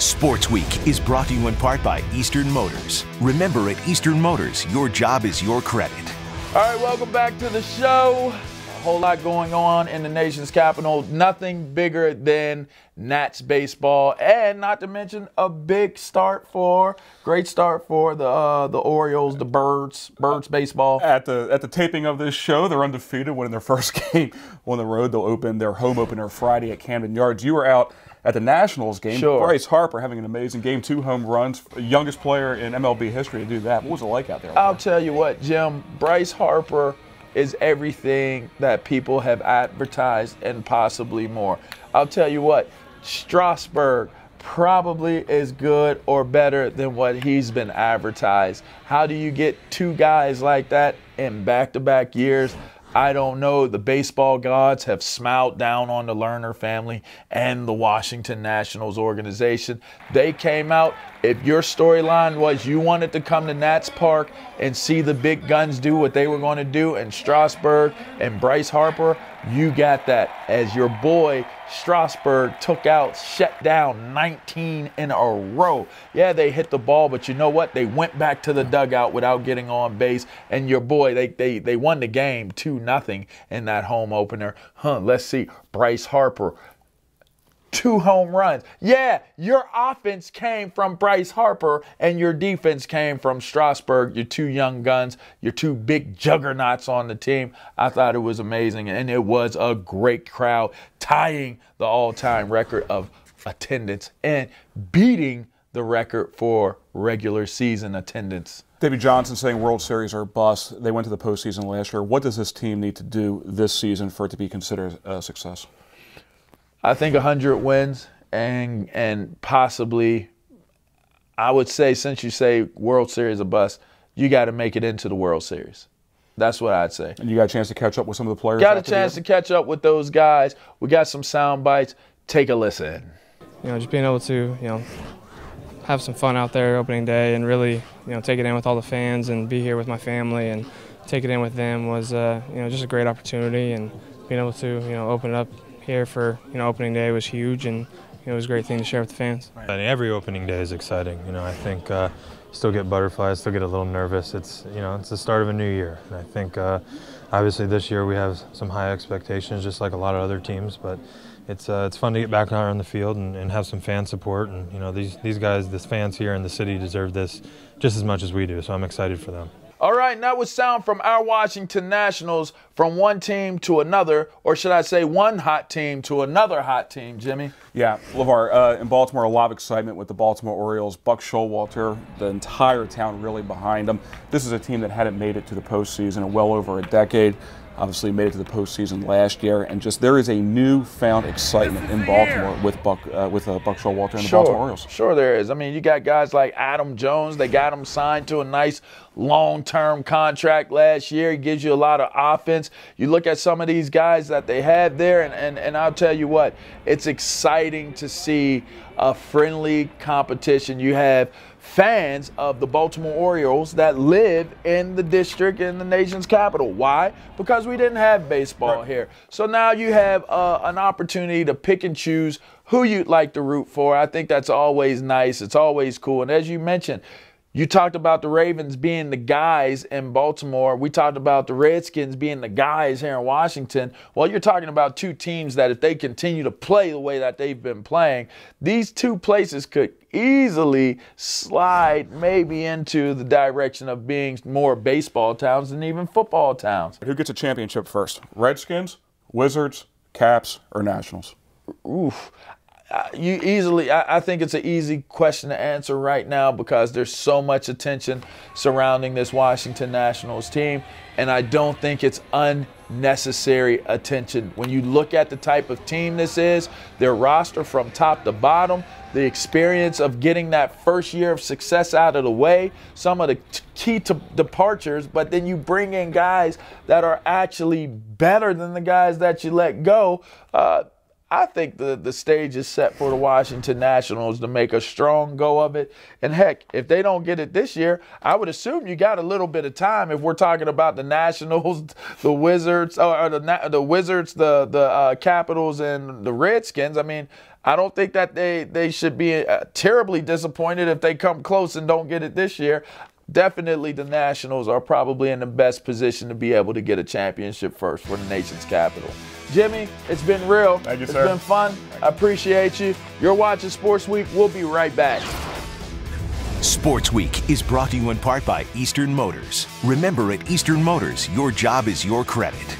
Sports Week is brought to you in part by Eastern Motors. Remember, at Eastern Motors, your job is your credit. All right, welcome back to the show. A whole lot going on in the nation's capital. Nothing bigger than Nats baseball, and not to mention a great start for the Orioles, the Birds baseball. At the taping of this show, they're undefeated, winning their first game on the road. They'll open their home opener Friday at Camden Yards. You were out at the Nationals game. Sure. Bryce Harper having an amazing game, 2 home runs, youngest player in MLB history to do that. What was it like out there? I'll tell you what, Jim, Bryce Harper is everything that people have advertised and possibly more. I'll tell you what, Strasburg probably is good or better than what he's been advertised. How do you get 2 guys like that in back-to-back years? I don't know. The baseball gods have smiled down on the Lerner family and the Washington Nationals organization. They came out. If your storyline was you wanted to come to Nats Park and see the big guns do what they were going to do, and Strasburg and Bryce Harper, you got that. As your boy Strasburg shut down 19 in a row. Yeah, they hit the ball, but you know what? They went back to the dugout without getting on base. And your boy, they won the game 2-0 in that home opener. Let's see. Bryce Harper, 2 home runs. Yeah, your offense came from Bryce Harper and your defense came from Strasburg, your 2 young guns, your 2 big juggernauts on the team. I thought it was amazing, and it was a great crowd, tying the all-time record of attendance and beating the record for regular season attendance. Davey Johnson saying World Series are a bust. They went to the postseason last year. What does this team need to do this season for it to be considered a success? I think 100 wins and possibly, I would say, since you say World Series a bust, you got to make it into the World Series. That's what I'd say. And you got a chance to catch up with some of the players? Got a chance to catch up with those guys. We got some sound bites. Take a listen. Just being able to, have some fun out there opening day and really, take it in with all the fans and be here with my family and take it in with them was, just a great opportunity, and being able to, open it up here for opening day was huge, and it was a great thing to share with the fans. Every opening day is exciting. I think still get butterflies, still get a little nervous. It's it's the start of a new year, and I think obviously this year we have some high expectations, just like a lot of other teams. But it's fun to get back out on the field and have some fan support. And these guys, the fans here in the city, deserve this just as much as we do. So I'm excited for them. All right, and that was sound from our Washington Nationals, from one team to another, or should I say one hot team to another hot team, Jimmy? Yeah, LaVar, in Baltimore, a lot of excitement with the Baltimore Orioles. Buck Showalter, the entire town really behind them. This is a team that hadn't made it to the postseason in well over a decade. Obviously made it to the postseason last year, and just there is a newfound excitement in Baltimore with Buck Showalter and the Baltimore Orioles. Sure there is. I mean, you got guys like Adam Jones. They got him signed to a nice long-term contract last year. He gives you a lot of offense. You look at some of these guys that they had there, and I'll tell you what, it's exciting to see a friendly competition. You have fans of the Baltimore Orioles that live in the district in the nation's capital. Why? Because we didn't have baseball here. So now you have an opportunity to pick and choose who you'd like to root for. I think that's always nice. It's always cool. And as you mentioned, you talked about the Ravens being the guys in Baltimore. We talked about the Redskins being the guys here in Washington. Well, you're talking about 2 teams that if they continue to play the way that they've been playing, these 2 places could easily slide maybe into the direction of being more baseball towns than even football towns. Who gets a championship first? Redskins, Wizards, Caps, or Nationals? Oof. I think it's an easy question to answer right now because there's so much attention surrounding this Washington Nationals team, and I don't think it's unnecessary attention. When you look at the type of team this is, their roster from top to bottom, the experience of getting that first year of success out of the way, some of the key departures, but then you bring in guys that are actually better than the guys that you let go. I think the stage is set for the Washington Nationals to make a strong go of it. And heck, if they don't get it this year, I would assume you got a little bit of time. If we're talking about the Nationals, the Wizards, or the Wizards, the Capitals, and the Redskins, I mean, I don't think that they should be terribly disappointed if they come close and don't get it this year. Definitely the Nationals are probably in the best position to be able to get a championship first for the nation's capital. Jimmy, it's been real. Thank you, it's sir. been fun. I appreciate you. You're watching Sports Week. We'll be right back. Sports Week is brought to you in part by Eastern Motors. Remember, at Eastern Motors, your job is your credit.